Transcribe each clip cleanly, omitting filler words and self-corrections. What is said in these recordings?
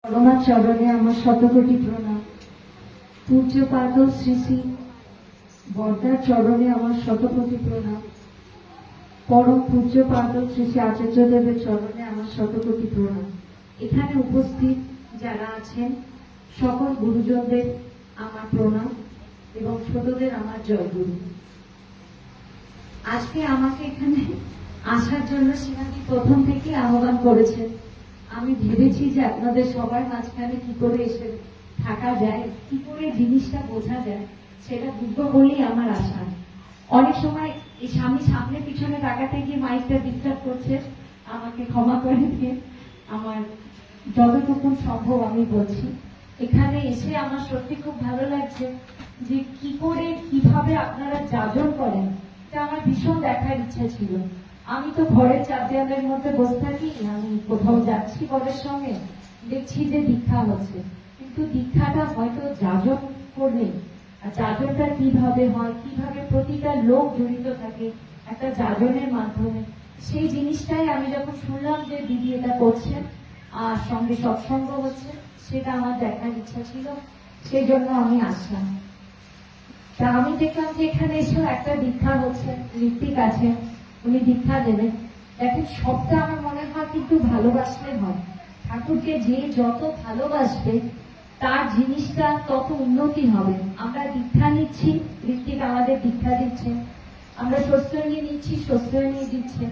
পরমা চরণে আমার শতকোটি প্রণাম। পূজ্যপাদ শ্রী শ্রী বর্দার চরণে আমার শতকোটি প্রণাম। পরম পূজ্যপাদ শ্রী শ্রী আচার্যদেবের চরণে আমার শতকোটি প্রণাম। এখানে উপস্থিত যারা আছেন সকল গুরুজনদের আমার প্রণাম এবং ছোটদের আমার জয়গুরু। আজকে আমাকে এখানে আসার জন্য শ্রীমতী প্রথম থেকে আহ্বান করেছেন। আমি ভেবেছি যে আপনাদের সবার মাঝখানে কি করে এসে থাকা যায়, কি করে জিনিসটা বোঝা যায়, সেটা বুঝবো বলেই আমার আশা। অনেক সময় এই স্বামী সামনে পিছনে তাকাতে গিয়ে মাইকটা ডিস্টার্ব করছে, আমাকে ক্ষমা করে দিয়ে আমার যতটুকু সম্ভব আমি বলছি। এখানে এসে আমার সত্যি খুব ভালো লাগছে যে কি করে কিভাবে আপনারা যাজন করেন, এটা আমার ভীষণ দেখার ইচ্ছা ছিল। আমি তো ঘরের চার দেওয়ালের মধ্যে বসে থাকি, আমি কোথাও যাচ্ছি বরের সঙ্গে, দেখছি যে দীক্ষা হচ্ছে, কিন্তু দীক্ষাটা হয়তো যাজন করলে, আর যাজনটা কিভাবে হয়, কিভাবে প্রতিটা লোক জড়িত থাকে একটা যাজনের মাধ্যমে, সেই জিনিসটাই আমি যখন শুনলাম যে দিদি এটা করছেন আর সঙ্গে সৎসঙ্গ হচ্ছে, সেটা আমার দেখার ইচ্ছা ছিল, সেই জন্য আমি আসলাম। তা আমি দেখলাম যে এখানে এসেও একটা দীক্ষা হচ্ছে, ঋত্বিক আছে, উনি দীক্ষা দেবেন। দেখেন, সবটা আমার মনে হয় কিন্তু ভালোবাসলে হয়। ঠাকুরকে যে যত ভালোবাসবে তার জিনিসটা তত উন্নতি হবে। আমরা দীক্ষা নিচ্ছি, ঋত্বিক আমাদের দীক্ষা দিচ্ছে, আমরা স্বস্তিনী নিচ্ছি, স্বস্তিনী দিচ্ছে,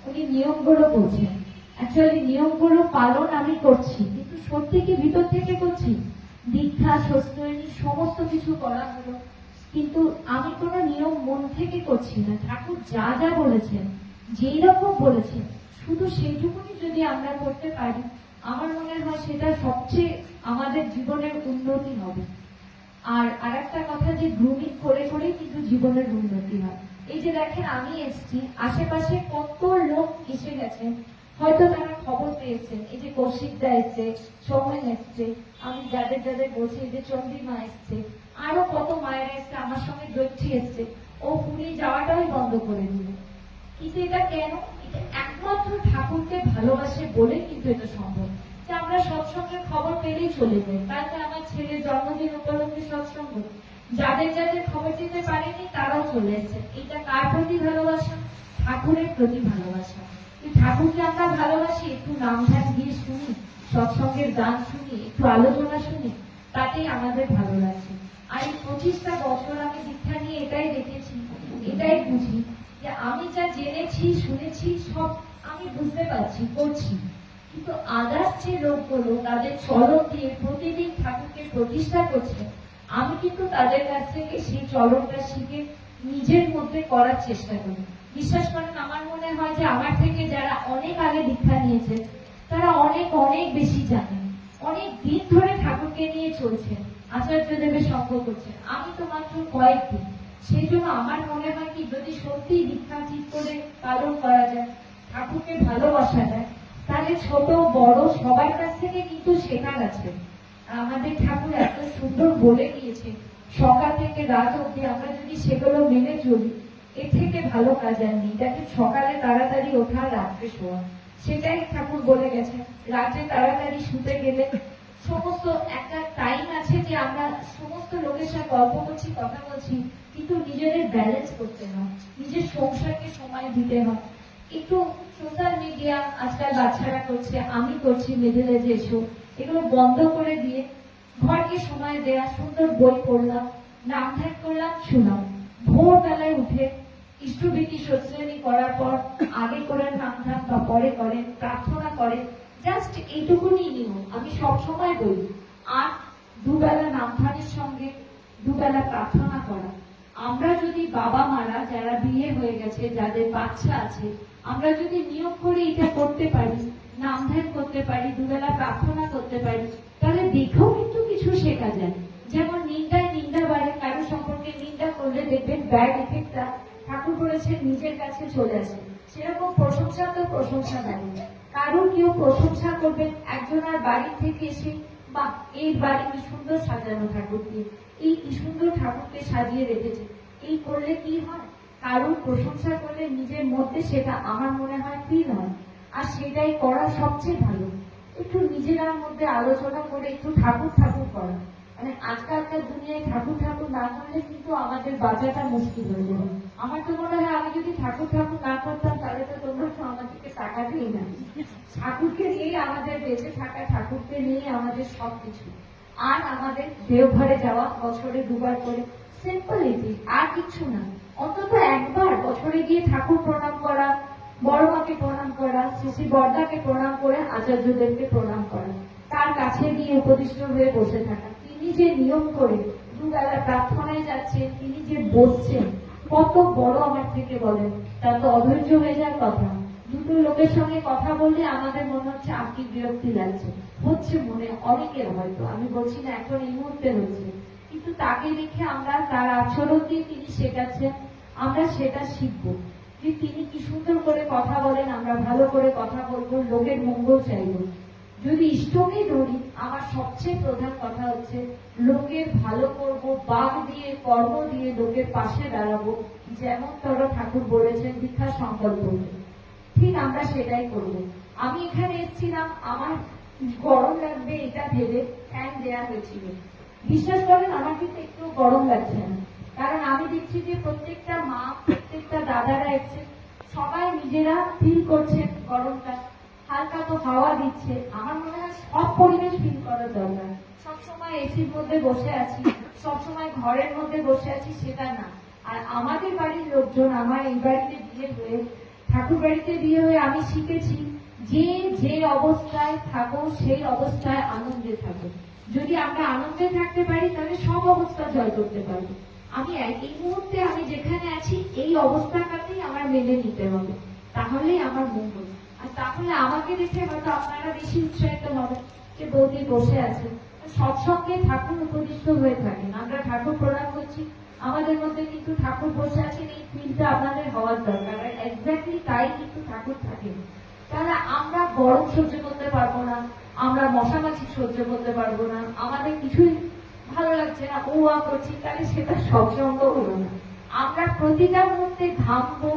উনি নিয়মগুলো বলছেন। অ্যাকচুয়ালি নিয়মগুলো পালন আমি করছি, কিন্তু সত্যি কি ভিতর থেকে করছি? দীক্ষা, স্বস্তিনী সমস্ত কিছু করা হলো, কিন্তু আমি কোনো নিয়ম মন থেকে করছি না। ঠাকুর যা যা বলেছেন, যেই রকম বলেছেন, শুধু সেইটুকুনি যদি আমরা করতে পারি, আমার মনে হয় সেটা সবচেয়ে আমাদের জীবনের উন্নতি হবে। আর আরেকটা কথা, যে গ্রুমিং করে করেই কিন্তু জীবনের উন্নতি হয়। এই যে দেখেন, আমি এসছি, আশেপাশে কত লোক এসে গেছেন, হয়তো তারা খবর পেয়েছেন, এই যে কৌশিকদা এসছে, সৌমেন এসছে, আমি যাদের যাদের বলছি, এই যে চন্দ্রিমা এসছে, আরো কত মায়েরা এসছে, আমার সঙ্গে দৈত্রী এসছে, ও পুরী যাওয়াটাই বন্ধ করে দিল। কিন্তু এটা কেন? এটা একমাত্র ঠাকুরকে ভালোবাসে বলে কিন্তু এটা সম্ভব। যে আমরা সৎসঙ্গের খবর পেলেই চলে যাই, কালকে আমার ছেলের জন্মদিন উপলক্ষে সৎসঙ্গ, যাদের যাদের খবর দিতে পারেনি তারাও চলে এসেছে। এটা কার প্রতি ভালোবাসা? ঠাকুরের প্রতি ভালোবাসা। ঠাকুরকে আমরা ভালোবাসি, একটু নাম ধ্যান দিয়ে শুনি, সৎসঙ্গের গান শুনি, একটু আলোচনা শুনি, তাতেই আমাদের ভালো লাগছে। আর এই 25টা বছর আমি দীক্ষা নিয়ে এটাই দেখেছি, এটাই বুঝি, যে আমি যা জেনেছি শুনেছি সব আমি বুঝতে পারছি, করছি, কিন্তু আদার্স যে লোকগুলো তাদের চলন দিয়ে প্রতিদিন ঠাকুরকে প্রতিষ্ঠা করছে, আমি কিন্তু তাদের কাছ থেকে সেই চলনটা শিখে নিজের মধ্যে করার চেষ্টা করি। বিশ্বাস করেন, আমার মনে হয় যে আমার থেকে যারা অনেক আগে দীক্ষা নিয়েছে তারা অনেক অনেক বেশি জানেন, অনেক দিন ধরে ঠাকুরকে নিয়ে চলছে, আচার্যদেবের সঙ্গ করছে, আমি তো মাত্র কয়েকদিন। সেই জন্য আমার মনে হয় কি, যদি সত্যি দীক্ষা ঠিক করে পালন করা যায়, ঠাকুরকে ভালোবাসা যায়, তাহলে ছোট বড় সবার কাছ থেকে কিন্তু শেখার আছে। আমাদের ঠাকুর এত সুন্দর বলে গিয়েছে, সকাল থেকে রাত অব্দি আমরা যদি সেগুলো মেনে চলি, এর থেকে ভালো কাজ আর নেই। দেখেন, সকালে তাড়াতাড়ি ওঠা, রাত্রে শোয়া, সেটাই ঠাকুর বলে গেছে। রাতে তাড়াতাড়ি শুতে গেলে সমস্ত একটা টাইম আছে যে আমরা সমস্ত লোকের সাথে গল্প করছি, কথা বলছি, কিন্তু নিজেদের ব্যালেন্স করতে হয়, নিজের সংসারকে সময় দিতে হয়। একটু সোশ্যাল মিডিয়া আজকাল বাচ্চারা করছে, আমি করছি, মিডল এজে এসো, এগুলো বন্ধ করে দিয়ে ঘরকে সময় দেওয়া, সুন্দর বই পড়লাম, নাম ধ্যান করলাম, শুনলাম, ভোরবেলায় উঠে ইষ্টভীতি সত্যনি করার পর আগে করেন নাম ধ্যান বা পরে করেন, প্রার্থনা করেন, জাস্ট এইটুকুনি নিয়ম আমি সবসময় বলি। আর দুবেলা নাম ধ্যানের সঙ্গে দুবেলা প্রার্থনা করা। আমরা যদি বাবা মারা যারা বিয়ে হয়ে গেছে, যাদের বাচ্চা আছে, আমরা যদি নিয়ম করে এটা করতে পারি, নাম ধ্যান করতে পারি, দুবেলা প্রার্থনা করতে পারি, তাহলে দেখেও কিন্তু কিছু শেখা যায়। যেমন নিন্দায় নিন্দা বাড়ে, কারো সম্পর্কে নিন্দা করলে দেখবেন ব্যাড এফেক্টটা ঠাকুর বলেছেন নিজের কাছে চলে আসে। সেরকম প্রশংসা তো প্রশংসা দাঁড়িয়ে, কারণ কেউ প্রশংসা করবেন একজনের বাড়ি থেকে এসে, বা এই বাড়ি কি সুন্দর সাজানো ঠাকুর দিয়ে, এই কি সুন্দর ঠাকুরকে সাজিয়ে রেখেছে, এই করলে কি হয়? কারণ প্রশংসা করলে নিজের মধ্যে সেটা আমার মনে হয় ফিল হয়, আর সেটাই করা সবচেয়ে ভালো। একটু নিজেরার মধ্যে আলোচনা করে একটু ঠাকুর ঠাকুর করা। মানে আজকালকার দুনিয়ায় ঠাকুর ঠাকুর না করলে কিন্তু আমাদের বাঁচাটা মুশকিল হয়ে যাবে। আমার তো মনে হয় আমি যদি ঠাকুর ঠাকুর না করতাম তাহলে তো তোমরা তো আমাদেরকে টাকাতেই না। ঠাকুরকে নিয়েই আমাদের বেঁচে থাকা, ঠাকুরকে নিয়ে আমাদের সবকিছু। আর আমাদের দেওঘরে যাওয়া বছরে 2বার করে, সিম্পল ইটি, আর কিছু না। অন্তত একবার বছরে গিয়ে ঠাকুর প্রণাম করা, বড় মাকে প্রণাম করা, শ্রী বর্দাকে প্রণাম করে আচার্যদেরকে প্রণাম করা, তার কাছে গিয়ে উপদিষ্ট হয়ে বসে থাকা। তিনি যে নিয়ম করে 2 বেলা প্রার্থনায় যাচ্ছেন, তিনি যে বসছেন, কত বড় আমার থেকে বলেন, তা তো অধৈর্য হয়ে যাওয়ার কথা। দুটো লোকের সঙ্গে কথা বললে আমাদের মনে হচ্ছে আপনি বিরক্তি লাগছে, হচ্ছে মনে অনেকের, হয়তো আমি বলছি না এখন এই মুহূর্তে হচ্ছে, কিন্তু তাকে দেখে আমরা তার আচরণ দিয়ে তিনি শেখাচ্ছেন, আমরা সেটা শিখবো যে তিনি কি সুন্দর করে কথা বলেন, আমরা ভালো করে কথা বলবো, লোকের মঙ্গল চাইবো। যদি ইষ্টকে ধরি, আমার সবচেয়ে প্রধান কথা হচ্ছে লোকের ভালো করব, বাক দিয়ে কর্ম দিয়ে লোকের পাশে দাঁড়াবো, যেমন তোরা ঠাকুর বলেছেন দীক্ষা সংকল্প, ঠিক আমরা সেটাই করব। আমি এখানে এসেছিলাম, আমার গরম লাগবে এটা ভেবে ফ্যান দেওয়া হয়েছিল। বিশ্বাস করেন আমার কিন্তু একটু গরম লাগছে না, কারণ আমি দেখছি যে প্রত্যেকটা মা, প্রত্যেকটা দাদারা এসছে, সবাই নিজেরা ফিল করছেন গরমটা, হালকা তো হাওয়া দিচ্ছে। আমার মনে হয় সব পরিবেশ ফিল করার দরকার। সবসময় এসির মধ্যে বসে আছি, সবসময় ঘরের মধ্যে বসে আছি, সেটা না। আর আমাদের বাড়ির লোকজন, আমার এই বাড়িতে বিয়ে হয়ে, ঠাকুর বাড়িতে বিয়ে হয়ে আমি শিখেছি যে যে অবস্থায় থাকো সেই অবস্থায় আনন্দে থাকো। যদি আমরা আনন্দে থাকতে পারি তাহলে সব অবস্থা জয় করতে পারবো। আমি এই মুহূর্তে আমি যেখানে আছি এই অবস্থাটাতেই আমার মেনে নিতে হবে, তাহলেই আমার মঙ্গল। আর তাহলে আমাকে দেখে হয়তো আপনারা বেশি উৎসাহিত হবেন যে বৌদি বসে আছে। সৎসঙ্গে ঠাকুর উপদিষ্ট হয়ে থাকেন, আমরা ঠাকুর প্রণাম করছি, আমাদের মধ্যে কিন্তু ঠাকুর বসে আছেন, এই ফিলটা আপনাদের হওয়ার দরকার। আর এক্স্যাক্টলি তাই কিন্তু ঠাকুর থাকেন। তাহলে আমরা গরম সহ্য করতে পারবো না, আমরা মশামাছি সহ্য করতে পারবো না, আমাদের কিছুই ভালো লাগছে না, ও করছি, তাহলে সেটা সৎসঙ্গ হলো না। আমরা প্রতিটা মুহূর্তে ঘামবো,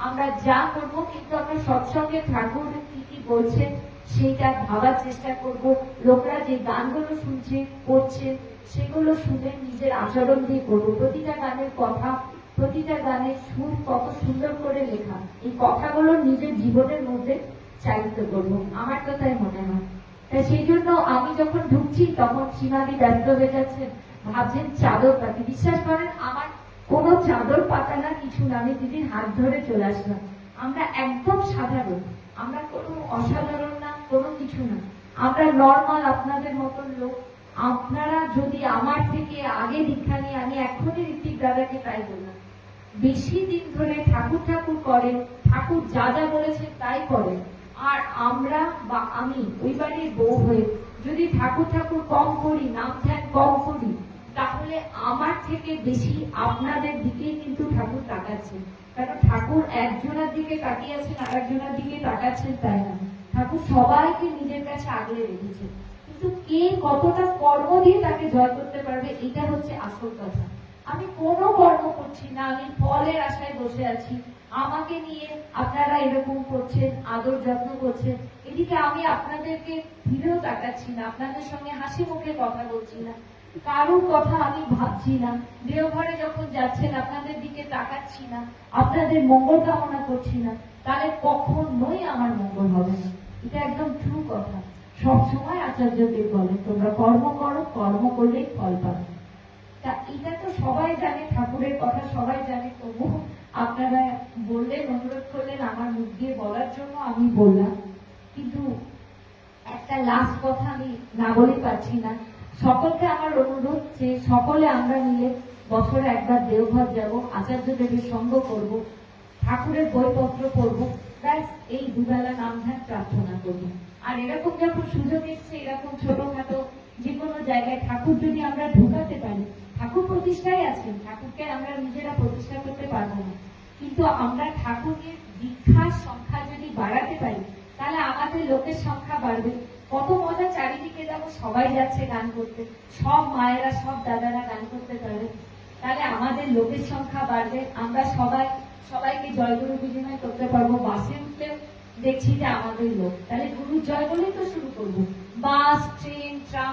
আমরা যা করবো, কিন্তু আমরা সৎসঙ্গে ঠাকুর কি কি বলছেন সেইটা ভাবার চেষ্টা করব। লোকরা যে গানগুলো শুনছে করছে সেগুলো শুনে নিজের আচরণ দিয়ে করবো। প্রতিটা গানের কথা, প্রতিটা গানের সুর কত সুন্দর করে লেখা, এই কথাগুলো নিজের জীবনের মধ্যে চালিত করবো, আমার তো তাই মনে হয়। তাই সেই জন্য আমি যখন ঢুকছি তখন সীমাদি ব্যস্ত হয়ে যাচ্ছেন, ভাবছেন চাদর পাতি। বিশ্বাস করেন আমার কোনো চাদর পাতা না, কিছু না, আমি দিদির হাত ধরে চলে আসলাম। আমরা একদম সাধারণ, আমরা কোনো অসাধারণ না, কোনো কিছু না, আমরা নর্মাল আপনাদের মতন লোক। আপনারা যদি আমার থেকে আগে দীক্ষা নিয়ে, আমি এখনই ঋত্বিক দাদাকে তাই বললাম, বেশি দিন ধরে ঠাকুর ঠাকুর করেন, ঠাকুর যা যা বলেছেন তাই করেন, আর আমরা বা আমি ওই বাড়ির বউ হয়ে যদি ঠাকুর ঠাকুর কম করি, নাম ধ্যান কম করি, তাহলে আমার থেকে বেশি আপনাদের দিকেই কিন্তু ঠাকুর তাকাচ্ছেন। কারণ ঠাকুর একজনের দিকে তাকিয়েছেন, আর একজনের দিকে তাকাচ্ছেন তাই না, ঠাকুর সবাইকে নিজের কাছে আগলে রেখেছেন। কিন্তু কে কতটা কর্ম দিয়ে তাকে জয় করতে পারবে, এটা হচ্ছে আসল কথা। আমি কোনো কর্ম করছি না, আমি ফলের আশায় বসে আছি। আমাকে নিয়ে আপনারা এরকম করছেন, আদর যত্ন করছেন, এদিকে আমি আপনাদেরকে ফিরেও তাকাচ্ছি না, আপনাদের সঙ্গে হাসি মুখে কথা বলছি না, কারোর কথা আমি ভাবছি না। দেওঘরে যখন যাচ্ছেন আপনাদের দিকে তাকাচ্ছি না, আপনাদের মঙ্গল কামনা করছি না, তাহলে কখনোই আমার মঙ্গল হবে না। এটা একদম ট্রু কথা। সবসময় আচার্যদেব বলে তোমরা কর্ম করো, কর্ম করলেই ফল পাবে। তা এটা তো সবাই জানে, ঠাকুরের কথা সবাই জানে, তবু আপনারা বললেন, অনুরোধ করলেন আমার মুখ দিয়ে বলার জন্য, আমি বললাম। কিন্তু একটা লাস্ট কথা আমি না বলে পারছি না। সকলকে আমার অনুরোধ যে সকলে আমরা মিলে বছরে একবার দেওঘর যাব, আচার্যদেবের সঙ্গ করব, ঠাকুরের বইপত্র পড়ব, ব্যাস এই 2 বেলা নাম ধ্যান প্রার্থনা করব। আর এরকম যখন সুযোগ এসছে, এরকম ছোটখাটো যে কোনো জায়গায় ঠাকুর যদি আমরা ঢুকাতে পারি, ঠাকুর প্রতিষ্ঠায় আছেন, ঠাকুরকে আমরা নিজেরা প্রতিষ্ঠা করতে পারবো না, কিন্তু আমরা ঠাকুরের দীক্ষার সংখ্যা যদি বাড়াতে পারি তাহলে আমাদের লোকের সংখ্যা বাড়বে। কত মজা, চারিদিকে যাবো, সবাই যাচ্ছে গান করতে, সব মায়েরা সব দাদারা গান করতে পারবে, তাহলে আমাদের লোকের সংখ্যা বাড়বে, আমরা সবাইকে জয়গুরু বিনিময় করতে পারবো। বাসে উঠলে দেখছি যে আমাদের লোক, তাহলে গুরুর জয় বলেই তো শুরু করবো। বাস, ট্রেন, ট্রাম